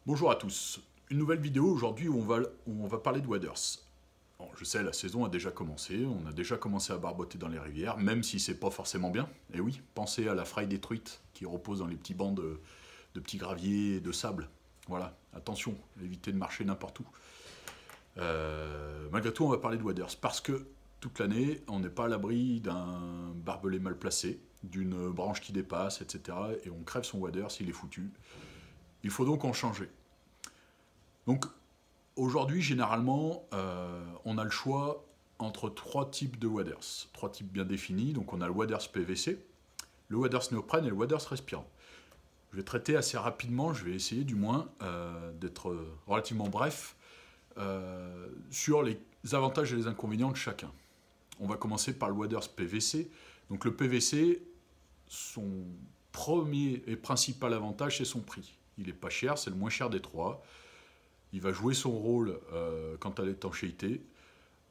Bonjour à tous, une nouvelle vidéo aujourd'hui où on va parler de waders. Bon, je sais, la saison a déjà commencé, on a déjà commencé à barboter dans les rivières, même si c'est pas forcément bien. Et oui, pensez à la fraille des truites qui repose dans les petits bancs de petits graviers et de sable. Voilà, attention, évitez de marcher n'importe où. Malgré tout, on va parler de waders parce que toute l'année, on n'est pas à l'abri d'un barbelé mal placé, d'une branche qui dépasse, etc. Et on crève son waders, il est foutu. Il faut donc en changer. Donc aujourd'hui, généralement, on a le choix entre trois types de waders. Trois types bien définis. Donc on a le waders PVC, le waders néoprène et le waders respirant. Je vais traiter assez rapidement, je vais essayer du moins d'être relativement bref sur les avantages et les inconvénients de chacun. On va commencer par le waders PVC. Donc le PVC, son premier et principal avantage, c'est son prix. Il n'est pas cher, c'est le moins cher des trois. Il va jouer son rôle quant à l'étanchéité.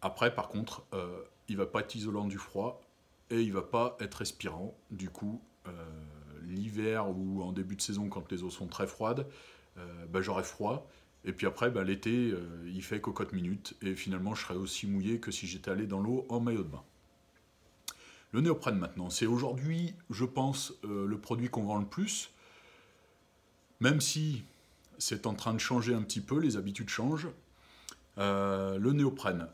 Après, par contre, il ne va pas être isolant du froid et il ne va pas être respirant. Du coup, l'hiver ou en début de saison, quand les eaux sont très froides, j'aurai froid. Et puis après, l'été, il fait cocotte minute. Et finalement, je serai aussi mouillé que si j'étais allé dans l'eau en maillot de bain. Le néoprène maintenant, c'est aujourd'hui, je pense, le produit qu'on vend le plus. Même si c'est en train de changer un petit peu, les habitudes changent. Le néoprène,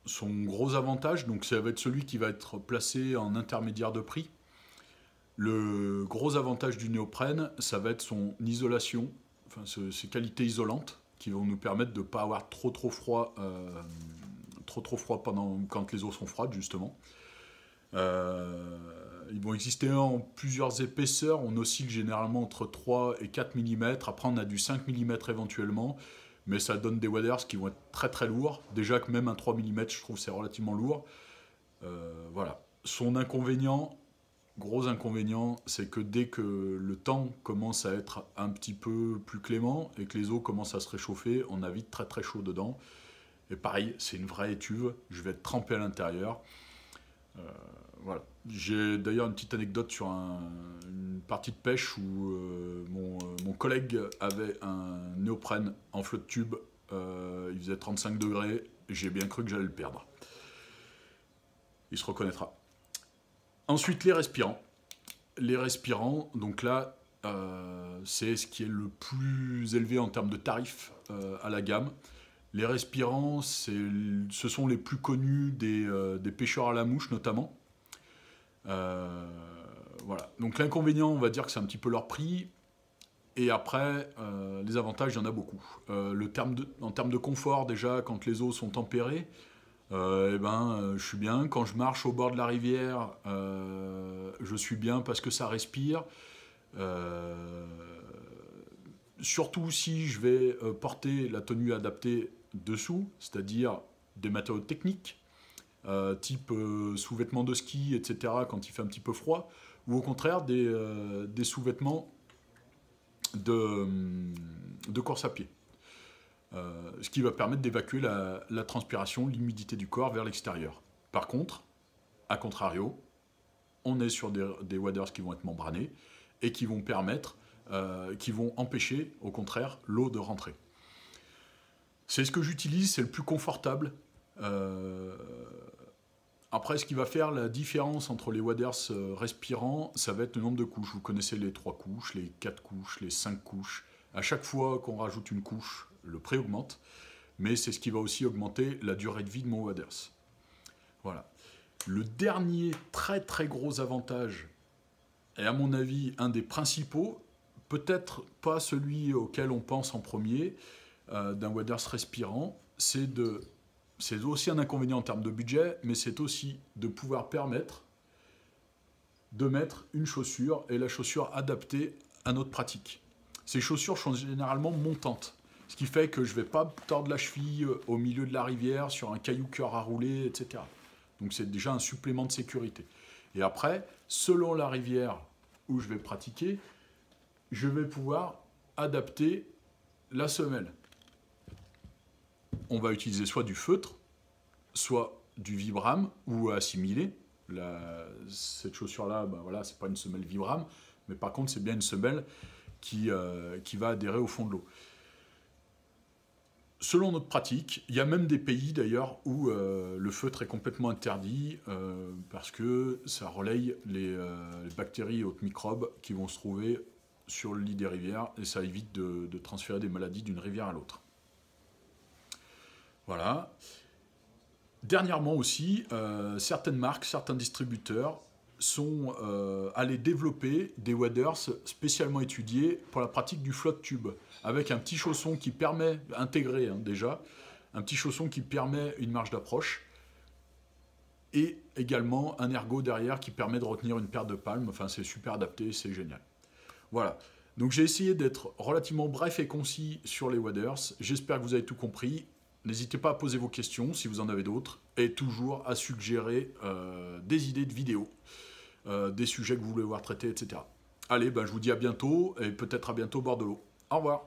son gros avantage, donc ça va être celui qui va être placé en intermédiaire de prix. Le gros avantage du néoprène, ça va être son isolation, enfin ses qualités isolantes, qui vont nous permettre de ne pas avoir trop froid, quand les eaux sont froides justement. Ils vont exister en plusieurs épaisseurs, on oscille généralement entre 3 et 4 mm, après on a du 5 mm éventuellement, mais ça donne des waders qui vont être très lourds. Déjà que même un 3 mm, je trouve c'est relativement lourd. Voilà. Son inconvénient, gros inconvénient, c'est que dès que le temps commence à être un petit peu plus clément et que les eaux commencent à se réchauffer, on a vite très chaud dedans. Et pareil, c'est une vraie étuve, je vais être trempé à l'intérieur. Voilà. J'ai d'ailleurs une petite anecdote sur une partie de pêche où mon collègue avait un néoprène en flotte tube. Il faisait 35 degrés. J'ai bien cru que j'allais le perdre. Il se reconnaîtra. Ensuite, les respirants. Les respirants, donc là, c'est ce qui est le plus élevé en termes de tarifs à la gamme. Les respirants, ce sont les plus connus des pêcheurs à la mouche notamment. Voilà. Donc l'inconvénient, on va dire que c'est un petit peu leur prix. Et après, les avantages, il y en a beaucoup. En termes de confort, déjà, quand les eaux sont tempérées, je suis bien. Quand je marche au bord de la rivière, je suis bien parce que ça respire. Surtout si je vais porter la tenue adaptée dessous, c'est-à-dire des matériaux techniques, type sous-vêtements de ski, etc., quand il fait un petit peu froid, ou au contraire des sous-vêtements de course à pied. Ce qui va permettre d'évacuer la transpiration, l'humidité du corps vers l'extérieur. Par contre, à contrario, on est sur des waders qui vont être membranés et qui vont qui vont empêcher, au contraire, l'eau de rentrer. C'est ce que j'utilise, c'est le plus confortable. Après, ce qui va faire la différence entre les waders respirants, ça va être le nombre de couches. Vous connaissez les 3 couches, les 4 couches, les 5 couches. À chaque fois qu'on rajoute une couche, le prix augmente, mais c'est ce qui va aussi augmenter la durée de vie de mon waders. Voilà. Le dernier très gros avantage, et à mon avis un des principaux, peut-être pas celui auquel on pense en premier, d'un waders respirant, c'est aussi un inconvénient en termes de budget, mais c'est aussi de pouvoir permettre de mettre une chaussure, et la chaussure adaptée à notre pratique. Ces chaussures sont généralement montantes, ce qui fait que je ne vais pas tordre la cheville au milieu de la rivière, sur un caillou cœur à rouler, etc. Donc c'est déjà un supplément de sécurité. Et après, selon la rivière où je vais pratiquer, je vais pouvoir adapter la semelle. On va utiliser soit du feutre, soit du Vibram ou assimilé. Cette chaussure-là, voilà, c'est pas une semelle Vibram, mais par contre, c'est bien une semelle qui va adhérer au fond de l'eau. selon notre pratique, il y a même des pays d'ailleurs où le feutre est complètement interdit parce que ça relaye les bactéries et autres microbes qui vont se trouver sur le lit des rivières et ça évite de transférer des maladies d'une rivière à l'autre. Voilà. Dernièrement aussi, certaines marques, certains distributeurs sont allés développer des waders spécialement étudiés pour la pratique du flotte tube, avec un petit chausson qui permet, intégré déjà, un petit chausson qui permet une marge d'approche, et également un ergot derrière qui permet de retenir une paire de palmes. Enfin, c'est super adapté, c'est génial. Voilà. Donc j'ai essayé d'être relativement bref et concis sur les waders. J'espère que vous avez tout compris. N'hésitez pas à poser vos questions si vous en avez d'autres, et toujours à suggérer des idées de vidéos, des sujets que vous voulez voir traités, etc. Allez, je vous dis à bientôt, et peut-être à bientôt au bord de l'eau. Au revoir.